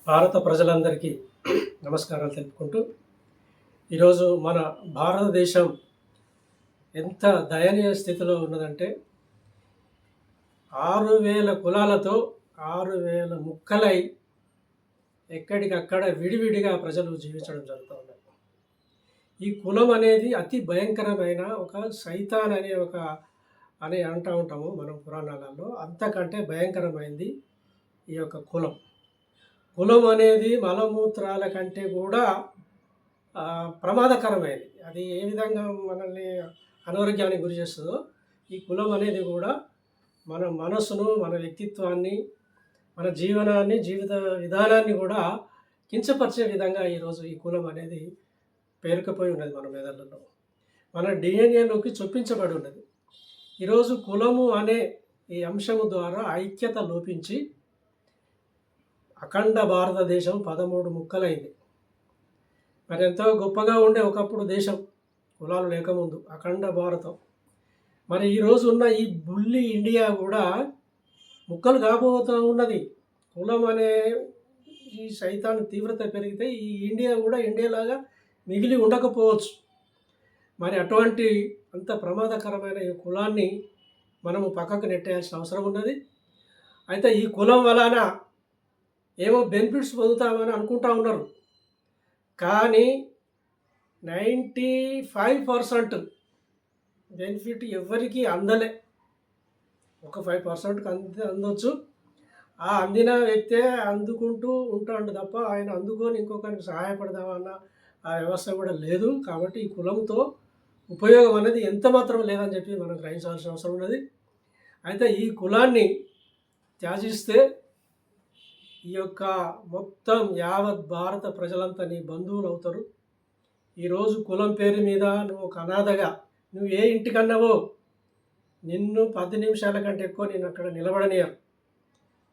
భారత ప్రజలందరికీ నమస్కారాలు తెలుపుకుంటూ ఈరోజు మన భారతదేశం ఎంత దయనీయ స్థితిలో ఉన్నదంటే 6,000 కులాలతో 6,000 ముక్కలై ఎక్కడికక్కడ విడివిడిగా ప్రజలు జీవించడం జరుగుతూ ఉన్నాయి. ఈ కులం అనేది అతి భయంకరమైన ఒక సైతాన్ అని అంటూ ఉంటాము మనం పురాణాలలో. అంతకంటే భయంకరమైంది ఈ యొక్క కులం. కులం అనేది మలమూత్రాల కంటే కూడా ప్రమాదకరమైనది. అది ఏ విధంగా మనల్ని అనారోగ్యానికి గురి చేస్తుందో ఈ కులం అనేది కూడా మన మనసును, మన వ్యక్తిత్వాన్ని, మన జీవనాన్ని, జీవిత విధానాన్ని కూడా కించపరిచే విధంగా ఈరోజు ఈ కులం అనేది పేరుకుపోయి ఉన్నది మన మెదళ్ళలో. మన డిఎన్ఏలోకి చొప్పించబడి ఉన్నది. ఈరోజు కులము అనే ఈ అంశము ద్వారా ఐక్యత లోపించి అఖండ భారతదేశం 13 ముక్కలైంది. మరి ఎంతో గొప్పగా ఉండే ఒకప్పుడు దేశం, కులాలు లేకముందు అఖండ భారతం. మరి ఈరోజు ఉన్న ఈ బుల్లి ఇండియా కూడా ముక్కలు కాబోతూ ఉన్నది. కులం అనే ఈ సైతాన్ తీవ్రత పెరిగితే ఈ ఇండియా కూడా ఇండియాలాగా మిగిలి ఉండకపోవచ్చు. మరి అటువంటి అంత ప్రమాదకరమైన ఈ కులాన్ని మనము పక్కకు నెట్టేయాల్సిన అవసరం ఉన్నది. అయితే ఈ కులం వలన ఏమో బెనిఫిట్స్ పొందుతామని అనుకుంటా ఉన్నారు, కానీ 95% బెనిఫిట్ ఎవరికి అందలే. ఒక 5%కి అందొచ్చు. ఆ అందిన వ్యక్తే అందుకుంటూ ఉంటాడు తప్ప ఆయన అందుకొని ఇంకొకరికి సహాయపడదామన్న ఆ వ్యవస్థ కూడా లేదు. కాబట్టి ఈ కులంతో ఉపయోగం అనేది ఎంత మాత్రం లేదని చెప్పి మనం గ్రహించాల్సిన అవసరం ఉన్నది. అయితే ఈ కులాన్ని త్యజిస్తే ఈ యొక్క మొత్తం యావత్ భారత ప్రజలంతా నీ బంధువులు అవుతారు. ఈరోజు కులం పేరు మీద నువ్వు ఒక అనాథగా, నువ్వు ఏ ఇంటికన్నావో నిన్ను 10 నిమిషాల కంటే ఎక్కువ నేను అక్కడ నిలబడనియరు.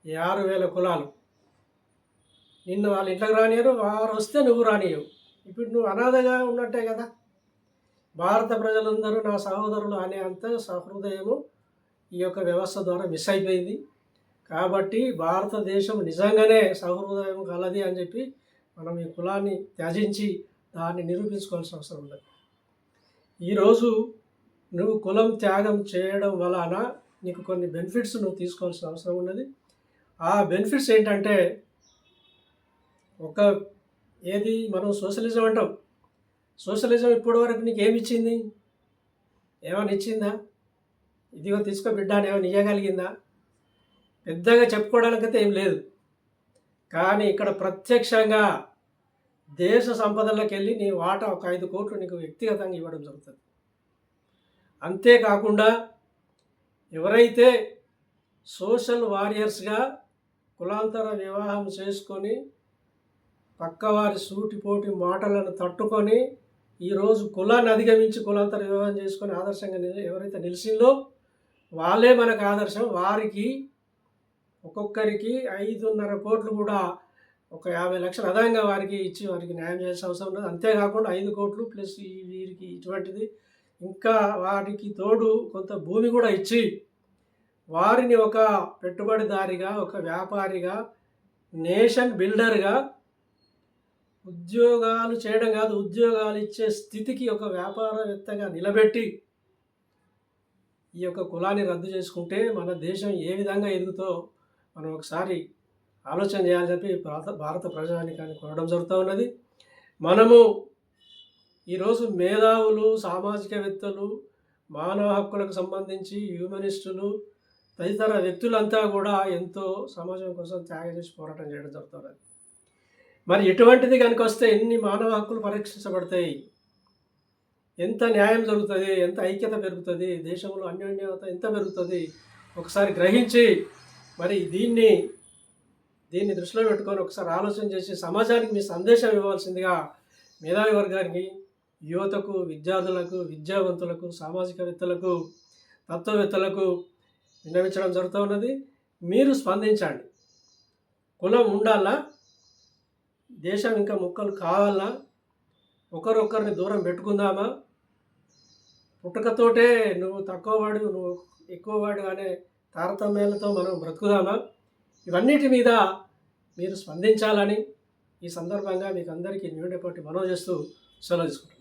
ఈ 6,000 కులాలు నిన్ను వాళ్ళ ఇంట్లోకి రానియరు, వారు వస్తే నువ్వు రానియవు. ఇప్పుడు నువ్వు అనాథగా ఉన్నట్టే కదా. భారత ప్రజలందరూ నా సహోదరులు అనే అంత సహృదయము ఈ యొక్క వ్యవస్థ ద్వారా మిస్ అయిపోయింది. కాబట్టి భారతదేశం నిజంగానే సహృదయం కలది అని చెప్పి మనం ఈ కులాన్ని త్యజించి దాన్ని నిరూపించుకోవాల్సిన అవసరం ఉంది. ఈరోజు నువ్వు కులం త్యాగం చేయడం వలన నీకు కొన్ని బెనిఫిట్స్ నువ్వు తీసుకోవాల్సిన అవసరం ఉన్నది. ఆ బెనిఫిట్స్ ఏంటంటే, ఏది మనం సోషలిజం అంటాం. సోషలిజం ఇప్పటి వరకు నీకు ఏమి ఇచ్చింది? ఏమైనా ఇచ్చిందా? ఇదిగో తీసుకో బిడ్డ అని ఏమైనా ఇవ్వగలిగిందా? పెద్దగా చెప్పుకోవడానికైతే ఏం లేదు. కానీ ఇక్కడ ప్రత్యక్షంగా దేశ సంపదలకు వెళ్ళి నీ వాటా ఒక 5 కోట్లు నీకు వ్యక్తిగతంగా ఇవ్వడం జరుగుతుంది. అంతేకాకుండా ఎవరైతే సోషల్ వారియర్స్గా కులాంతర వివాహం చేసుకొని పక్కవారి సూటిపోటి మాటలను తట్టుకొని ఈరోజు కులాన్ని అధిగమించి కులాంతర వివాహం చేసుకొని ఆదర్శంగా ఎవరైతే నిలిచిందో వాళ్ళే మనకు ఆదర్శం. వారికి ఒక్కొక్కరికి 5.5 కోట్లు కూడా ఒక 50 లక్షలు అదనంగా వారికి ఇచ్చి వారికి న్యాయం చేయాల్సిన అవసరం ఉన్నది. అంతేకాకుండా 5 కోట్లు ప్లస్ వీరికి ఇటువంటిది ఇంకా వారికి తోడు కొంత భూమి కూడా ఇచ్చి వారిని ఒక పెట్టుబడిదారిగా, ఒక వ్యాపారిగా, నేషన్ బిల్డర్గా, ఉద్యోగాలు చేయడం కాదు ఉద్యోగాలు ఇచ్చే స్థితికి ఒక వ్యాపారవేత్తగా నిలబెట్టి ఈ యొక్క కులాన్ని రద్దు చేసుకుంటే మన దేశం ఏ విధంగా ఎదుగుతో మనం ఒకసారి ఆలోచన చేయాలని చెప్పి భారత ప్రజానికాన్ని కోరడం జరుగుతూ ఉన్నది. మనము ఈరోజు మేధావులు, సామాజికవేత్తలు, మానవ హక్కులకు సంబంధించి హ్యూమనిస్టులు, తదితర వ్యక్తులంతా కూడా ఎంతో సమాజం కోసం త్యాగం చేసి పోరాటం చేయడం జరుగుతున్నది. మరి ఎటువంటిది కనుక వస్తే ఎన్ని మానవ హక్కులు పరీక్షించబడతాయి, ఎంత న్యాయం జరుగుతుంది, ఎంత ఐక్యత పెరుగుతుంది, దేశంలో అన్యోన్యత ఎంత పెరుగుతుంది ఒకసారి గ్రహించి మరి దీన్ని దృష్టిలో పెట్టుకొని ఒకసారి ఆలోచన చేసి సమాజానికి మీ సందేశం ఇవ్వాల్సిందిగా మేధావి వర్గానికి, యువతకు, విద్యార్థులకు, విద్యావంతులకు, సామాజికవేత్తలకు, తత్వవేత్తలకు విన్నవించడం జరుగుతూ ఉన్నది. మీరు స్పందించండి. కులం ఉండాలా? దేశం ఇంకా ముక్కలు కావాలా? ఒకరొకరిని దూరం పెట్టుకుందామా? పుట్టుకతోటే నువ్వు తక్కువవాడు, నువ్వు ఎక్కువవాడు అనే తారతమ్యాలతో మనం బ్రతుకుదామా? ఇవన్నిటి మీద మీరు స్పందించాలని ఈ సందర్భంగా మీకు అందరికీ న్యూడేపట్టి మనవి చేస్తూ సెలవు తీసుకుంటున్నాను.